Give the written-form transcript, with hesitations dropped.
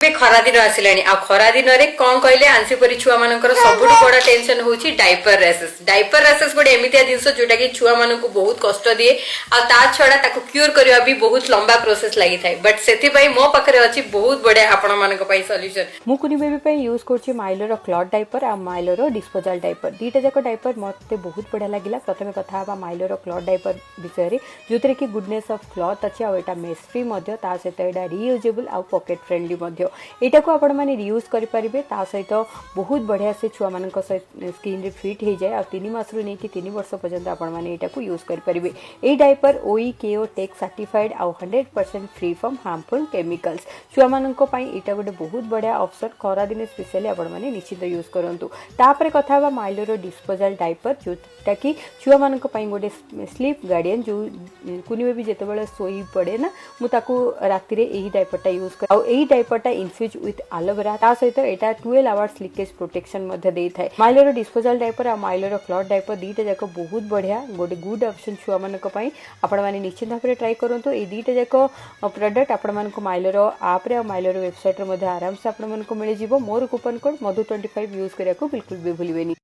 खरा दिन आसिलानी आ खरा दिन रे कोन कहले आंसी परी छुआ मानकर सबुठ बड़ टेंशन होची डायपर रैशेस गोटे एमितिया जिंस जोटा कि छुआ मानक बहुत कष्ट दिए आ ता छडा ताको क्यूर करबा भी बहुत लंबा प्रोसेस लागि थाए बट सेथि पई मो पाखरे अछि बहुत बढिया आपण मानक पई सॉल्यूशन मु कुनी बेबी पे यूज करछि माइलोर क्लॉथ डायपर आ माइलोर डिस्पोजल डायपर दीटा जाक डायपर मते बहुत बढ़िया लागिला। प्रथमे कथा हबा माइलोर क्लॉथ डायपर विषय रे जोतरे कि गुडनेस ऑफ क्लॉथ अछि आ एटा मेस फ्री मध्ये ता सहित एटा रीयूजेबल आ पॉकेट फ्रेंडली मध्ये एटा को आपण माने रीयूज करि परिबे ता सहित बहुत बढ़िया से छुआ मानक स्किन रे फिट हे जाय आ 3 मास रु नै कि 3 वर्ष पर्यंत आपण माने एटा को यूज करि परिबे। ए डायपर ओईकेओ टेक सर्टिफाइड आ 100% फ्री फ्रॉम हार्मफुल केमिकल्स छुआ मानक पई एटा गोटे बहुत बढ़िया ऑप्शन खरा दिन स्पेशली आपण माने निश्चित यूज करंतु। तापरे कथा बा माइलोर डिस्पोजल डायपर जोटा कि छुआ मानक पई गोटे स्लीप गार्डियन जो कुनी भी जेते बेले सोई पड़े ना मु ताकू राति रे एही डायपरटा यूज कर आ एही डायपरटा इन्फ्यूज विथ एलोवेरा ता सहित एटा 12 आवर्स लीकेज प्रोटेक्शन मध्ये देई थाए। माइलोर डिस्पोजल डायपर आ माइलोर क्लॉथ डायपर दीटा जाक बहुत बढ़िया गोटे गुड ऑप्शन छुआ मानक पई आपण माने निश्चित भाबरे ट्राई करंतु। ए दीटा जाक प्रोडक्ट आपण मानक माइलोर ऐप रे आ माइलोर वेबसाइट रे मध्ये आराम से आपण मानक मिल जिवो। मोर कूपन कोड मधु25 यूज करिया को बिल्कुल भी भूलिबेनी।